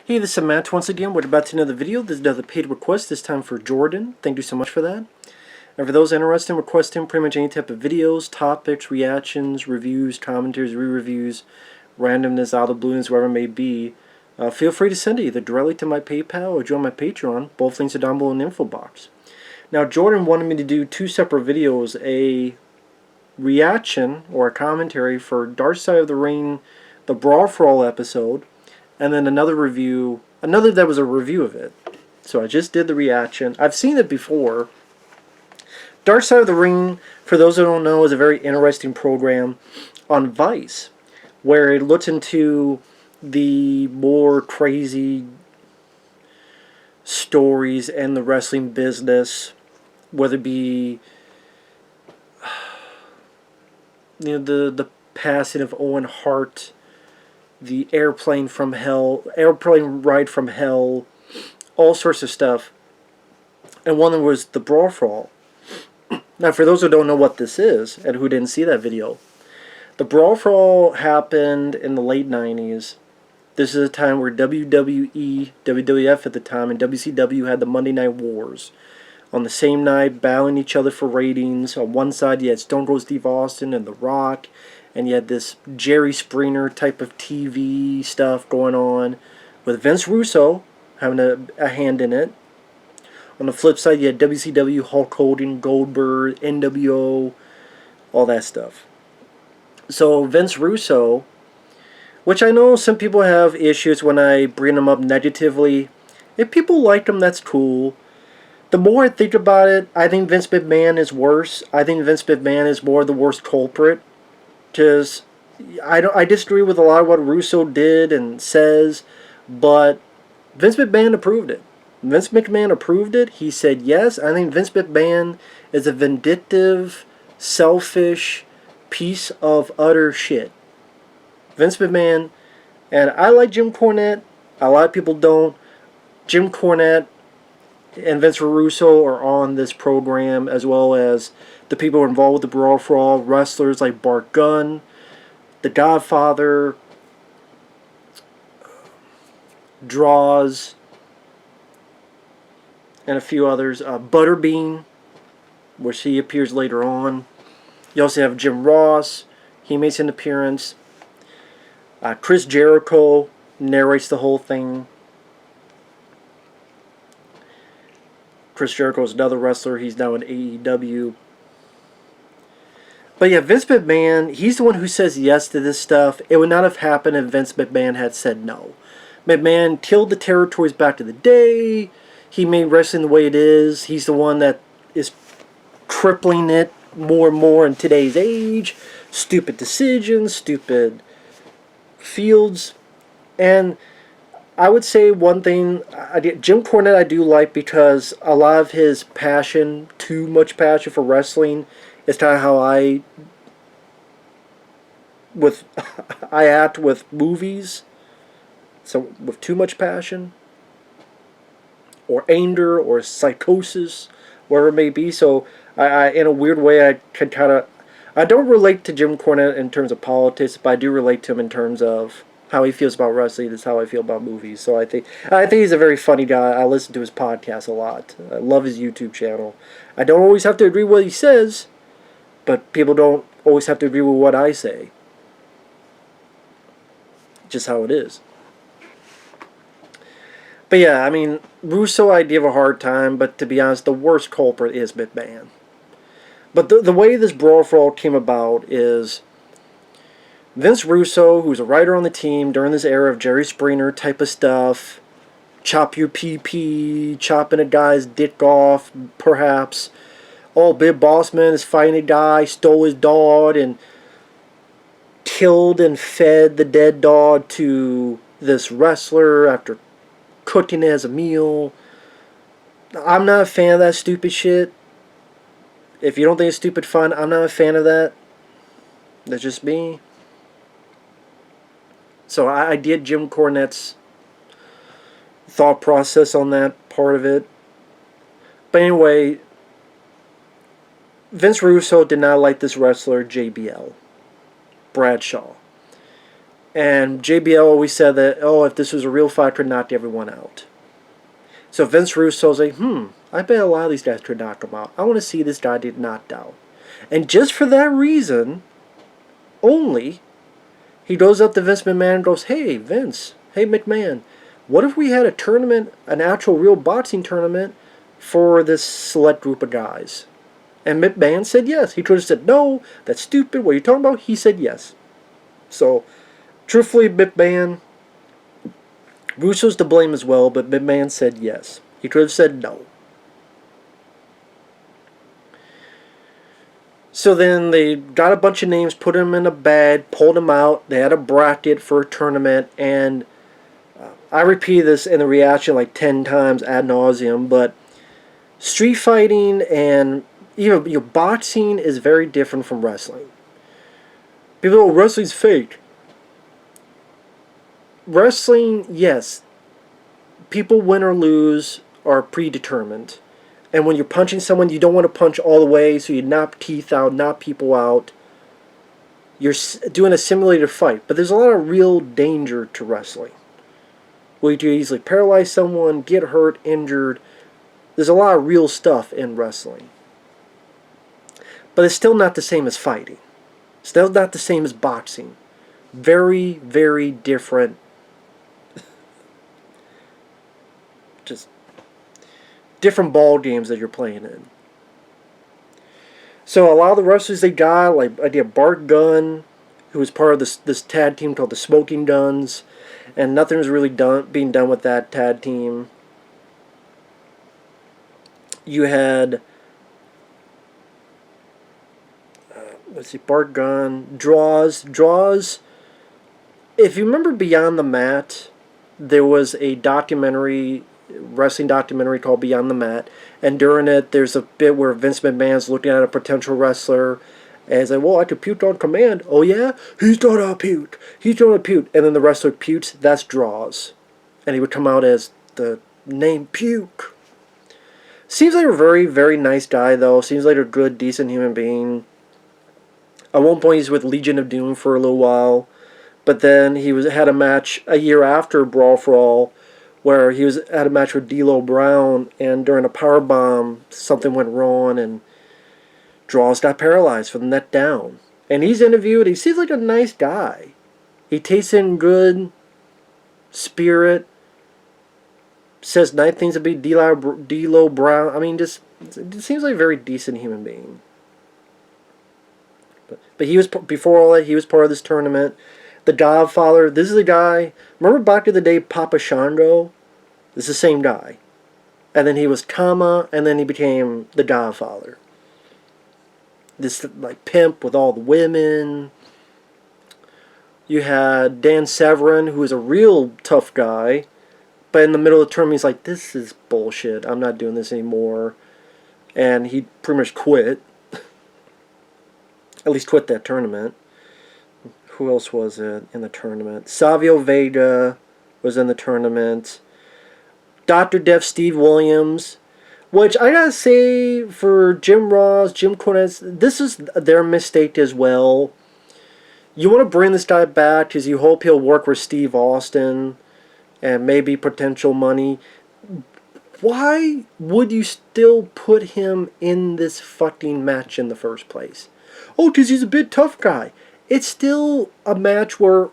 Hey, this is Matt once again. We're about to another video. This is another paid request, this time for Jordan. Thank you so much for that. And for those interested in requesting pretty much any type of videos, topics, reactions, reviews, commentaries, re-reviews, randomness, out of blueness, whatever it may be, feel free to send it either directly to my PayPal or join my Patreon. Both links are down below in the info box. Now, Jordan wanted me to do two separate videos, a reaction or a commentary for Dark Side of the Ring, the Brawl for All episode, and then another that was a review of it. So I just did the reaction. I've seen it before. Dark Side of the Ring, for those who don't know, is a very interesting program on Vice, where it looks into the more crazy stories in the wrestling business, whether it be the passing of Owen Hart, the airplane ride from hell, all sorts of stuff. And one of them was the Brawl for All. Now, for those who don't know what this is, and who didn't see that video, the Brawl for All happened in the late 90s. This is a time where WWE, WWF at the time, and WCW had the Monday Night Wars. On the same night, battling each other for ratings. On one side, you had Stone Cold Steve Austin and The Rock, and you had this Jerry Springer type of TV stuff going on, with Vince Russo having a hand in it. On the flip side, you had WCW, Hulk Hogan, Goldberg, NWO, all that stuff. So Vince Russo, which I know some people have issues when I bring him up negatively. If people like him, that's cool. The more I think about it, I think Vince McMahon is worse. I think Vince McMahon is more the worst culprit. Because I disagree with a lot of what Russo did and says, but Vince McMahon approved it. Vince McMahon approved it. He said yes. I think Vince McMahon is a vindictive, selfish piece of utter shit. Vince McMahon, and I like Jim Cornette. A lot of people don't. Jim Cornette and Vince Russo are on this program, as well as the people involved with the Brawl for All, wrestlers like Bart Gunn, The Godfather, Draws, and a few others. Butterbean, which he appears later on. You also have Jim Ross. He makes an appearance. Chris Jericho narrates the whole thing. Chris Jericho is another wrestler. He's now in AEW. But yeah, Vince McMahon, he's the one who says yes to this stuff. It would not have happened if Vince McMahon had said no. McMahon tilled the territories back to the day. He made wrestling the way it is. He's the one that is crippling it more and more in today's age. Stupid decisions, stupid fields. And I would say one thing, Jim Cornette I do like, because a lot of his passion, too much passion for wrestling, is kind of how I act with movies. So with too much passion, or anger, or psychosis, whatever it may be. So I in a weird way, I can kind of, I don't relate to Jim Cornette in terms of politics, but I do relate to him in terms of how he feels about wrestling. Is how I feel about movies. So I think he's a very funny guy. I listen to his podcast a lot. I love his YouTube channel. I don't always have to agree with what he says, but people don't always have to agree with what I say. Just how it is. But yeah, I mean, Russo I give a hard time, but to be honest, the worst culprit is McMahon. But the way this Brawl for All came about is Vince Russo, who's a writer on the team during this era of Jerry Springer type of stuff, chop your PP, chopping a guy's dick off, perhaps. Oh, Big Bossman is fighting a guy, stole his dog, and killed and fed the dead dog to this wrestler after cooking it as a meal. I'm not a fan of that stupid shit. If you don't think it's stupid fun, I'm not a fan of that. That's just me. So I did Jim Cornette's thought process on that part of it. But anyway, Vince Russo did not like this wrestler, JBL, Bradshaw. And JBL always said that, oh, if this was a real fight, could knock everyone out. So Vince Russo's like, I bet a lot of these guys could knock him out. I want to see this guy get knocked out. And just for that reason only, he goes up to Vince McMahon and goes, hey, Vince, hey, McMahon, what if we had a tournament, an actual real boxing tournament for this select group of guys? And McMahon said yes. He could have said, no, that's stupid, what are you talking about? He said yes. So, truthfully, McMahon, Russo's to blame as well, but McMahon said yes. He could have said no. So then they got a bunch of names, put them in a bag, pulled them out. They had a bracket for a tournament, and I repeat this in the reaction like 10 times ad nauseum, but street fighting and even boxing is very different from wrestling. People go, wrestling's fake. Wrestling, yes, people win or lose are predetermined. And when you're punching someone, you don't want to punch all the way, so you knock teeth out, knock people out. You're doing a simulated fight. But there's a lot of real danger to wrestling. Where you easily paralyze someone, get hurt, injured. There's a lot of real stuff in wrestling. But it's still not the same as fighting. Still not the same as boxing. Very, very different. Just different ball games that you're playing in. So a lot of the wrestlers they got, like I did Bart Gunn, who was part of this tag team called the Smoking Guns, and nothing was really being done with that tag team. You had let's see, Bart Gunn, Draws. If you remember Beyond the Mat, there was a wrestling documentary called Beyond the Mat, and during it there's a bit where Vince McMahon's looking at a potential wrestler and he's like, well, I could puke on command. Oh yeah? He's gonna puke. He's gonna puke. And then the wrestler pukes. That's Draws. And he would come out as the name Puke. Seems like a very, very nice guy though. Seems like a good, decent human being. At one point he's with Legion of Doom for a little while. But then he had a match a year after Brawl for All where he had a match with D'Lo Brown, and during a powerbomb something went wrong and Draws got paralyzed from the neck down. And he's interviewed. He seems like a nice guy. He tastes in good spirit. Says nice things about D'Lo Brown. I mean, just it seems like a very decent human being. But he was, before all that, he was part of this tournament. The Godfather. This is the guy. Remember back in the day, Papa Shango? This is the same guy. And then he was Kama, and then he became the Godfather. This like pimp with all the women. You had Dan Severn, who was a real tough guy, but in the middle of the tournament he's like, this is bullshit, I'm not doing this anymore. And he pretty much quit. At least quit that tournament. Who else was it in the tournament? Savio Vega was in the tournament. Dr. Death Steve Williams. Which, I gotta say, for Jim Ross, Jim Cornette, this is their mistake as well. You want to bring this guy back because you hope he'll work with Steve Austin and maybe potential money. Why would you still put him in this fucking match in the first place? Oh, because he's a big tough guy. It's still a match where,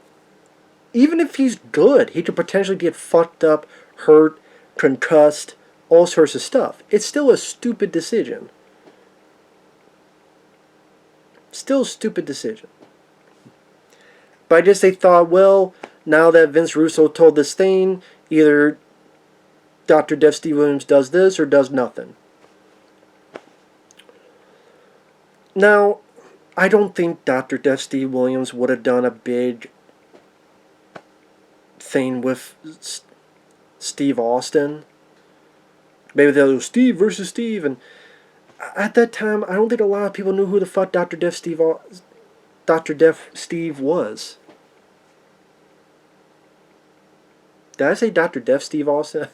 even if he's good, he could potentially get fucked up, hurt, concussed, all sorts of stuff. It's still a stupid decision. Still a stupid decision. But I guess they thought, well, now that Vince Russo told this thing, either Dr. Death Steve Williams does this or does nothing. Now, I don't think Dr. Death Steve Williams would have done a big thing with Steve Austin. Maybe they'll do Steve versus Steve, and at that time, I don't think a lot of people knew who the fuck Dr. Death Steve was. Did I say Dr. Death Steve Austin?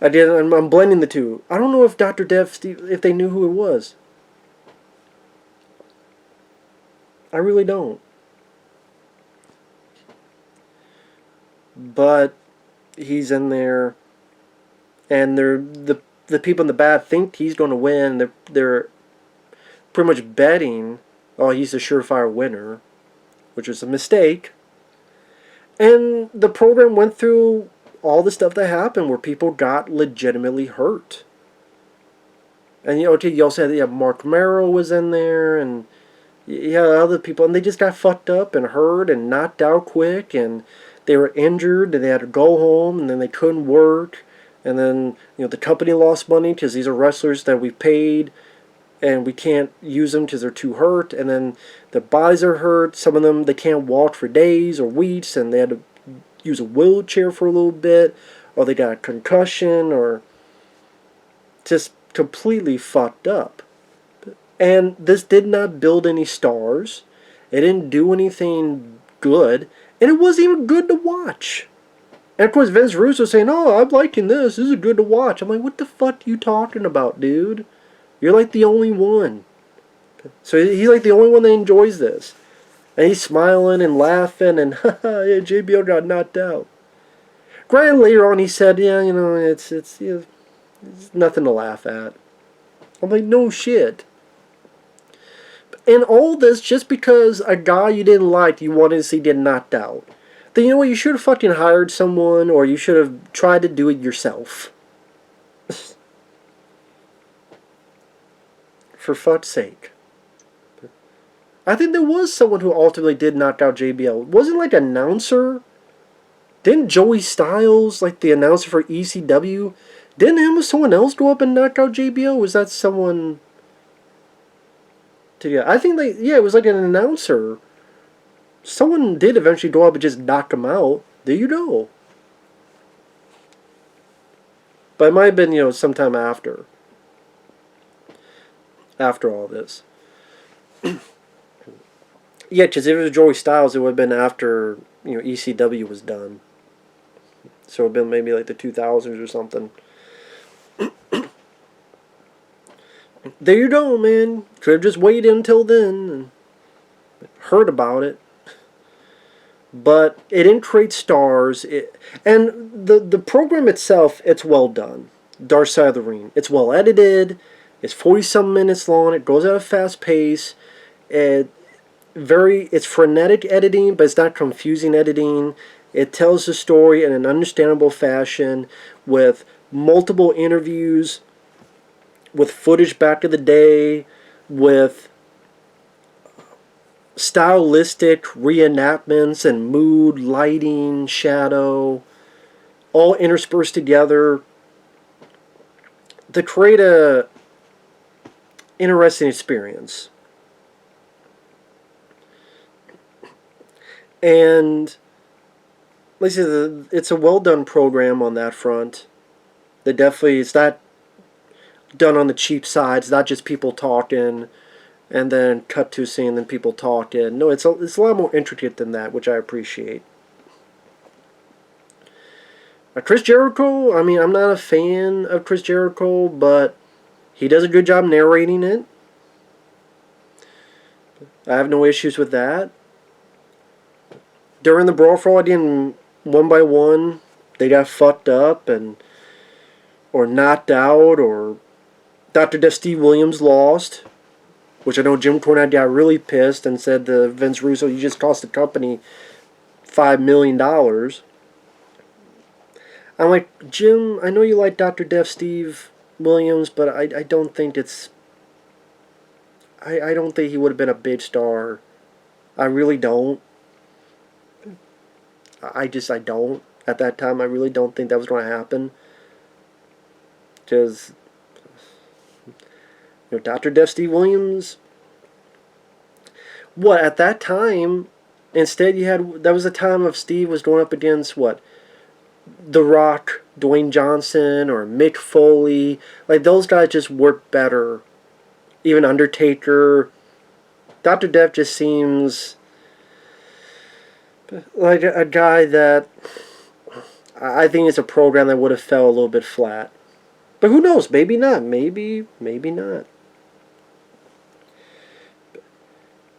I did. I'm blending the two. I don't know if Dr. Death Steve, if they knew who it was. I really don't. but he's in there, and the people in the back think he's going to win. They're pretty much betting, oh, he's a surefire winner, which was a mistake. And the program went through all the stuff that happened where people got legitimately hurt. And you also had Mark Merrill was in there, and you had other people, and they just got fucked up and hurt and knocked out quick, and they were injured, and they had to go home, and then they couldn't work, and then the company lost money because these are wrestlers that we paid, and we can't use them because they're too hurt, and then their bodies are hurt. Some of them, they can't walk for days or weeks, and they had to use a wheelchair for a little bit, or they got a concussion, or just completely fucked up. And this did not build any stars. It didn't do anything good, and it wasn't even good to watch. And of course, Vince Russo saying, "Oh, I'm liking this. This is good to watch." I'm like, "What the fuck are you talking about, dude? You're like the only one." So he's like the only one that enjoys this. And he's smiling and laughing and, haha, yeah, JBL got knocked out. Granted, later on he said, yeah, it's nothing to laugh at. I'm like, no shit. And all this just because a guy you didn't like, you wanted to see get knocked out. Then you know what, you should have fucking hired someone, or you should have tried to do it yourself. For fuck's sake. I think there was someone who ultimately did knock out JBL. Wasn't like an announcer? Didn't Joey Styles, like the announcer for ECW, didn't him or someone else go up and knock out JBL? Was that someone? I think it was like an announcer. Someone did eventually go up and just knock him out. There you go. But it might have been, sometime after. After all this. Yeah, because if it was Joey Styles, it would have been after, ECW was done. So it would have been maybe like the 2000s or something. There you go, man. Could have just waited until then and heard about it. But it didn't create stars. And the program itself, it's well done. Dark Side of the Ring. It's well edited. It's 40-some minutes long. It goes at a fast pace. It's frenetic editing, but it's not confusing editing. It tells the story in an understandable fashion with multiple interviews, with footage back in the day, with stylistic reenactments and mood, lighting, shadow, all interspersed together to create a interesting experience. And like I said, it's a well done program on that front. It's not done on the cheap side. It's not just people talking and then cut to a scene and then people talking. No, it's a lot more intricate than that, which I appreciate. Chris Jericho, I mean, I'm not a fan of Chris Jericho, but he does a good job narrating it. I have no issues with that. During the Brawl for All, I didn't, one by one, they got fucked up or knocked out, or Dr. Death Steve Williams lost, which I know Jim Cornette got really pissed and said to Vince Russo, you just cost the company $5 million. I'm like, Jim, I know you like Dr. Death Steve Williams, but I don't think it's... I don't think he would have been a big star. I really don't. I don't. At that time, I really don't think that was going to happen. Because, Dr. Death Steve Williams... What, at that time, instead that was the time of Steve was going up against, what? The Rock, Dwayne Johnson, or Mick Foley. Like, those guys just work better. Even Undertaker. Dr. Death just seems like a guy that I think it's a program that would have fell a little bit flat. But who knows? Maybe not. Maybe not.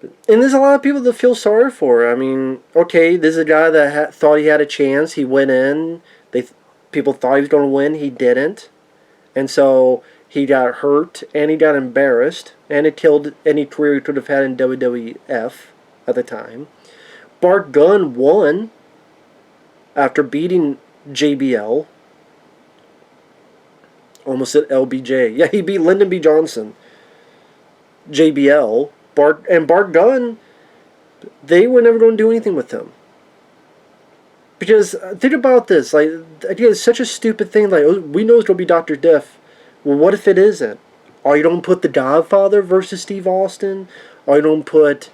And there's a lot of people that feel sorry for. I mean, okay, this is a guy that thought he had a chance. He went in. People thought he was going to win. He didn't, and so he got hurt and he got embarrassed, and it killed any career he could have had in WWF at the time. Bart Gunn won after beating JBL. Almost at LBJ. Yeah, he beat Lyndon B. Johnson. JBL. Bart Gunn, they were never going to do anything with him. Because think about this, like, again, it's such a stupid thing. Like, oh, we know it's going to be Dr. Death. Well, what if it isn't? Are you going to put The Godfather versus Steve Austin? Are you going to put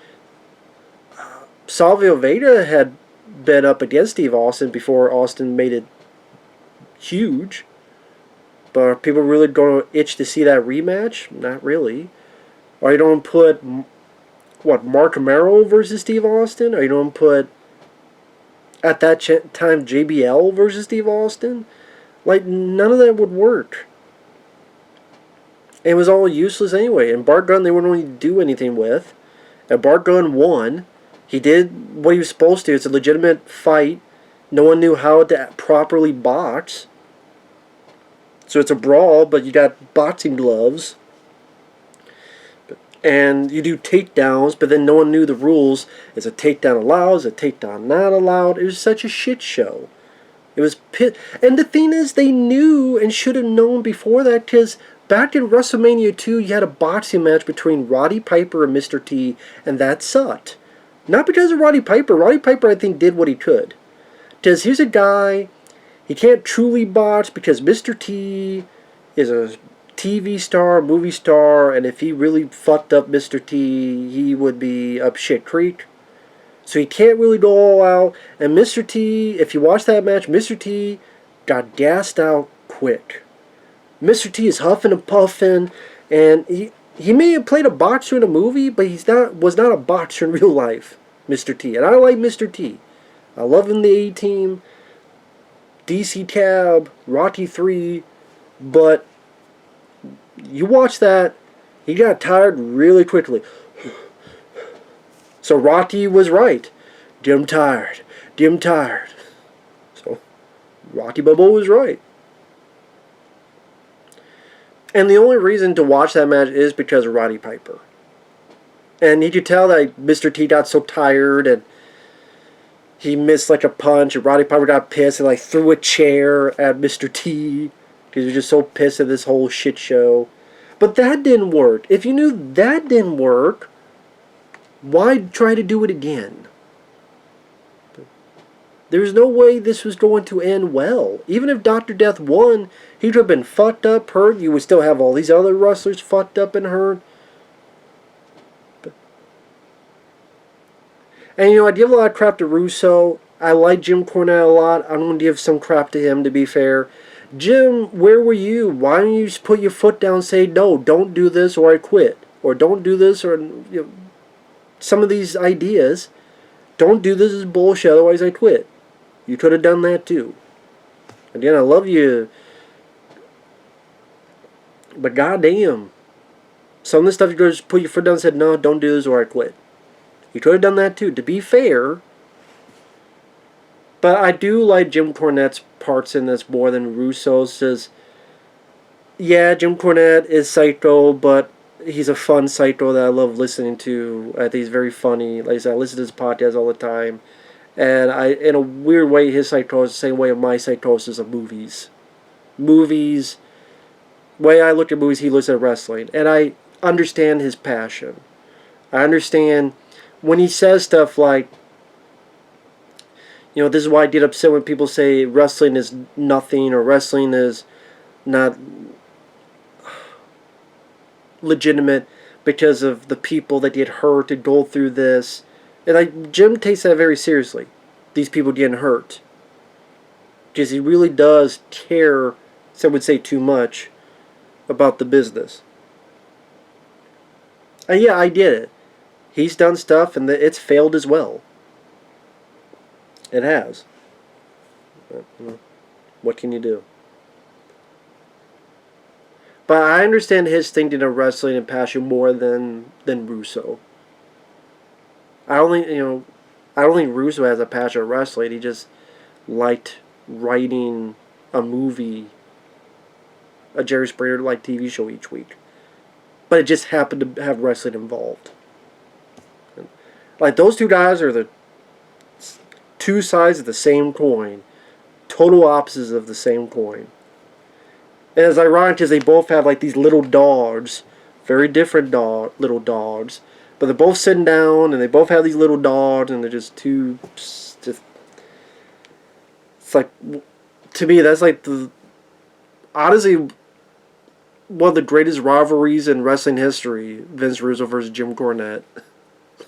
Salvio Veda had been up against Steve Austin before Austin made it huge. But are people really going to itch to see that rematch? Not really. Are you going to put, what, Mark Romero versus Steve Austin? Are you going to put, at that time, JBL versus Steve Austin? Like, none of that would work. It was all useless anyway. And Bart Gunn, they wouldn't really do anything with. And Bart Gunn won. He did what he was supposed to. It's a legitimate fight. No one knew how to properly box. So it's a brawl, but you got boxing gloves. And you do takedowns, but then no one knew the rules. Is a takedown allowed? Is a takedown not allowed? It was such a shit show. It was and the thing is, they knew and should have known before that, because back in WrestleMania 2, you had a boxing match between Roddy Piper and Mr. T, and that sucked. Not because of Roddy Piper. Roddy Piper, I think, did what he could. Because here's a guy, he can't truly box because Mr. T is a TV star, movie star, and if he really fucked up Mr. T, he would be up shit creek. So he can't really go all out. And Mr. T, if you watch that match, Mr. T got gassed out quick. Mr. T is huffing and puffing, and he may have played a boxer in a movie, but was not a boxer in real life, Mr. T. And I like Mr. T. I love him in the A-Team, DC Cab, Rocky 3, but you watch that, he got tired really quickly. So Rocky was right. Dim tired. So Rocky Balboa was right. And the only reason to watch that match is because of Roddy Piper. And you could tell that Mr. T got so tired and he missed like a punch, and Roddy Piper got pissed and like threw a chair at Mr. T because he was just so pissed at this whole shit show. But that didn't work. If you knew that didn't work, why try to do it again? There's no way this was going to end well. Even if Dr. Death won, he would have been fucked up, hurt. You would still have all these other wrestlers fucked up and hurt. And you know, I give a lot of crap to Russo. I like Jim Cornette a lot. I'm going to give some crap to him, to be fair. Jim, where were you? Why don't you just put your foot down and say, no, don't do this or I quit. Or don't do this or, you know, some of these ideas. Don't do this is bullshit, otherwise I quit. You could have done that too. Again, I love you. But goddamn. Some of the stuff you could just put your foot down and said, no, don't do this or I quit. You could have done that too, to be fair. But I do like Jim Cornette's parts in this more than Russo's. Says, yeah, Jim Cornette is psycho, but he's a fun psycho that I love listening to. I think he's very funny. Like I said, I listen to his podcast all the time. And in a weird way, his psycho is the same way of my psychosis of movies. Movies, way I look at movies, he looks at wrestling. And I understand his passion. I understand when he says stuff like, you know, this is why I get upset when people say wrestling is nothing or wrestling is not legitimate because of the people that get hurt and go through this. And like Jim takes that very seriously. These people getting hurt. Because he really does care, some would say too much, about the business. And yeah, I get it. He's done stuff and it's failed as well. It has. What can you do? But I understand his thinking of wrestling and passion more than Russo. I don't think, I don't think Russo has a passion for wrestling. He just liked writing a movie, a Jerry Springer like TV show each week. But it just happened to have wrestling involved. Like those two guys are the two sides of the same coin, total opposites of the same coin. And as ironic as they both have like these little dogs, very different little dogs, but they're both sitting down and they both have these little dogs and they're just two, just it's like, to me that's like the, honestly, one of the greatest rivalries in wrestling history, Vince Russo versus Jim Cornette.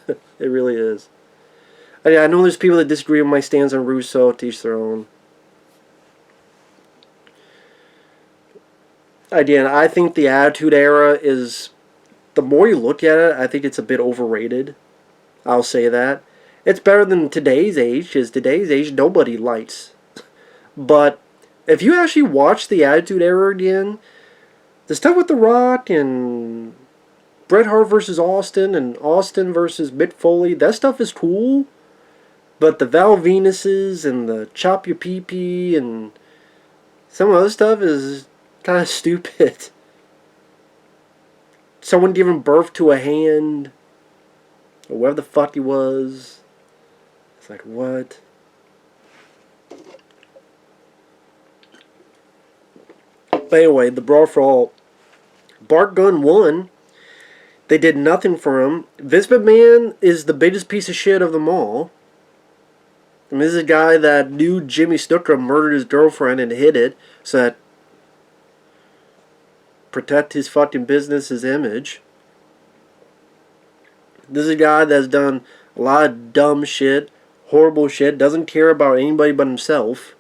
It really is. I know there's people that disagree with my stance on Russo, to each their own. Again, I think the Attitude Era is, the more you look at it, I think it's a bit overrated. I'll say that. It's better than today's age, because today's age nobody likes. But if you actually watch the Attitude Era again, the stuff with The Rock and Bret Hart versus Austin and Austin versus Mick Foley, that stuff is cool. But the Val Venuses and the Chop Your Pee Pee and some of the other stuff is kind of stupid. Someone giving birth to a hand, or whatever the fuck he was. It's like, what? But anyway, the Brawl for All. Bart Gunn won. They did nothing for him. Vince McMahon is the biggest piece of shit of them all. I mean, this is a guy that knew Jimmy Snuka murdered his girlfriend and hid it so that protect his fucking business, his image. This is a guy that's done a lot of dumb shit, horrible shit, doesn't care about anybody but himself.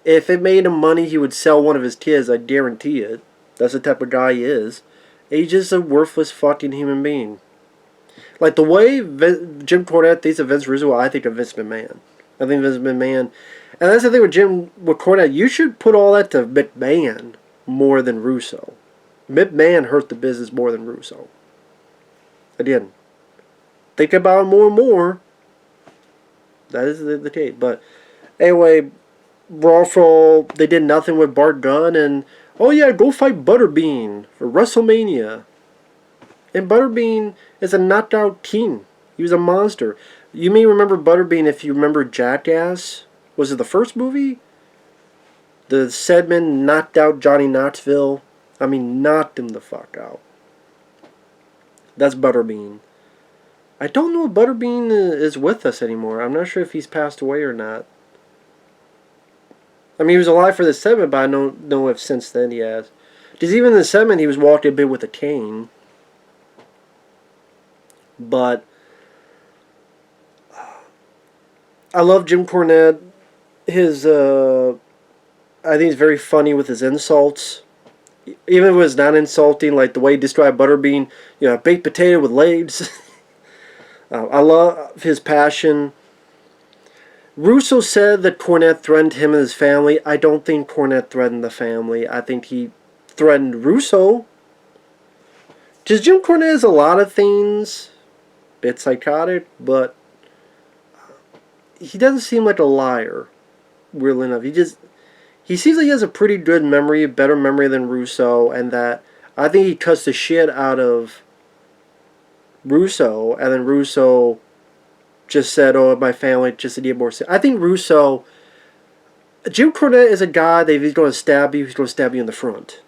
If it made him money, he would sell one of his kids, I guarantee it. That's the type of guy he is. He's just a worthless fucking human being. Like the way Jim Cornette thinks of Vince Russo, I think of Vince McMahon. I think Vince McMahon, and that's the thing with Cornette. You should put all that to McMahon more than Russo. McMahon hurt the business more than Russo. Again, think about it more and more. That is the case. But anyway, Brawl for All, they did nothing with Bart Gunn, and oh yeah, go fight Butterbean for WrestleMania. And Butterbean is a knockout king. He was a monster. You may remember Butterbean if you remember Jackass. Was it the first movie? The Sedman knocked out Johnny Knoxville. I mean, knocked him the fuck out. That's Butterbean. I don't know if Butterbean is with us anymore. I'm not sure if he's passed away or not. I mean, he was alive for the segment, but I don't know if since then he has. Because even in the segment, he was walking a bit with a cane. But I love Jim Cornette. I think he's very funny with his insults. Even if it was not insulting, like the way he described Butterbean, baked potato with legs. I love his passion. Russo said that Cornette threatened him and his family. I don't think Cornette threatened the family. I think he threatened Russo. Because Jim Cornette is a lot of things. Bit psychotic, but he doesn't seem like a liar, weirdly enough. He seems like he has a pretty good memory, a better memory than Russo, and that I think he cuts the shit out of Russo, and then Russo just said, oh, my family just need more. I think Jim Cornette is a guy that if he's going to stab you, he's going to stab you in the front.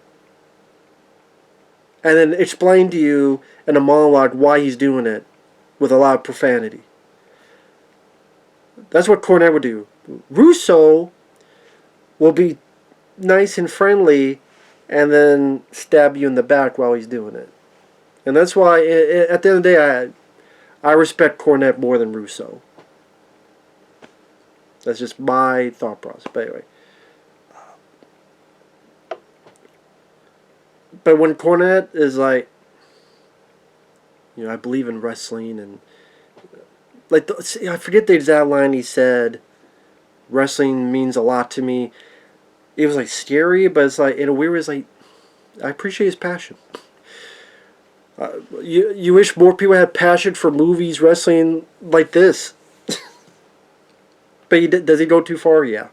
And then explain to you in a monologue why he's doing it with a lot of profanity. That's what Cornette would do. Russo will be nice and friendly and then stab you in the back while he's doing it. And that's why, at the end of the day, I respect Cornette more than Russo. That's just my thought process. But anyway. But when Cornette is like, I believe in wrestling, and like I forget the exact line he said. Wrestling means a lot to me. It was like scary, but it's like in a weird way, it's like I appreciate his passion. You wish more people had passion for movies, wrestling like this. But does he go too far? Yeah.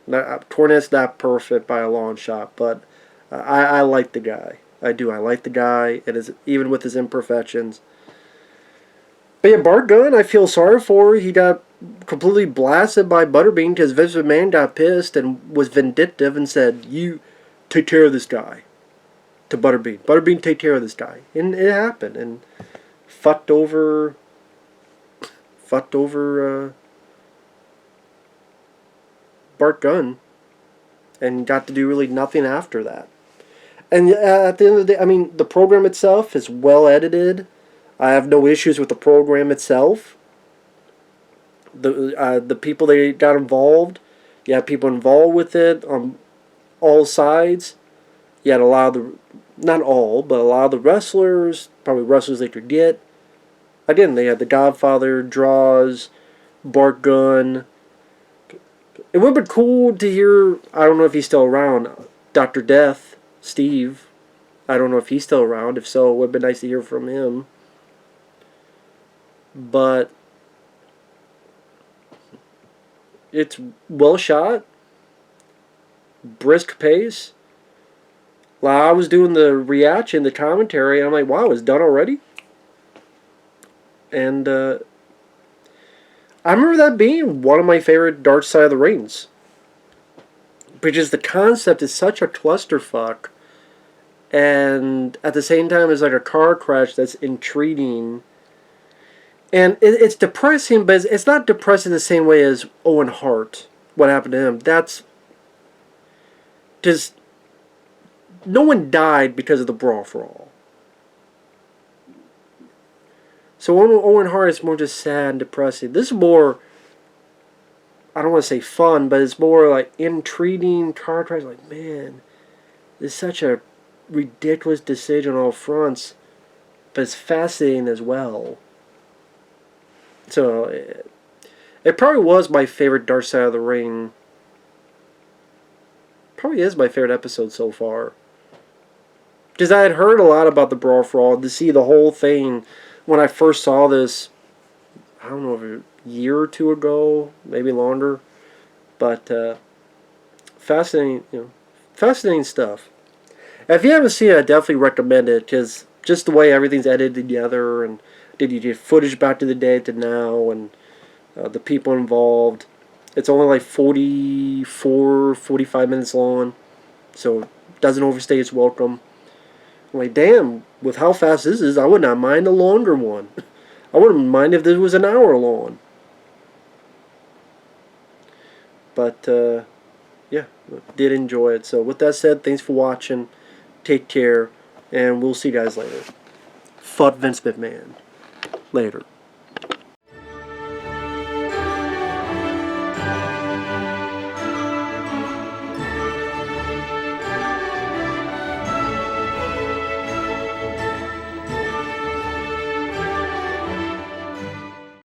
Cornette's not perfect by a long shot, but I like the guy. I do. I like the guy, and even with his imperfections. But yeah, Bart Gunn, I feel sorry for. He got completely blasted by Butterbean because Vince McMahon got pissed and was vindictive and said, "You take care of this guy." To Butterbean. Butterbean, take care of this guy. And it happened. And fucked over Bart Gunn. And got to do really nothing after that. And at the end of the day, I mean, the program itself is well edited. I have no issues with the program itself. The people that got involved, you had people involved with it on all sides. You had a lot of the, not all, but a lot of the wrestlers, probably wrestlers they could get. Again, they had the Godfather, Draws, Bart Gunn. It would have been cool to hear, I don't know if he's still around, Dr. Death, Steve. I don't know if he's still around. If so, it would have been nice to hear from him. But it's well shot, brisk pace. Like I was doing the reaction, the commentary, and I'm like, wow, it's done already? And I remember that being one of my favorite Dark Side of the Rings. Because the concept is such a clusterfuck, and at the same time it's like a car crash that's intriguing. And it's depressing, but it's not depressing the same way as Owen Hart, what happened to him. That's just, no one died because of the Brawl for All. So Owen Hart is more just sad and depressing. This is more, I don't want to say fun, but it's more like intriguing car crash. Like, man, this is such a ridiculous decision on all fronts, but it's fascinating as well. So, it probably was my favorite Dark Side of the Ring. Probably is my favorite episode so far. Because I had heard a lot about the Brawl for All. To see the whole thing when I first saw this, I don't know, a year or two ago, maybe longer. But fascinating, fascinating stuff. If you haven't seen it, I definitely recommend it because just the way everything's edited together, and did you get footage back to the day to now, and the people involved. It's only like 45 minutes long, so it doesn't overstay its welcome. I'm like, damn, with how fast this is, I would not mind a longer one. I wouldn't mind if this was an hour long. But, yeah, did enjoy it. So with that said, thanks for watching. Take care, and we'll see you guys later. Fuck Vince McMahon. Later.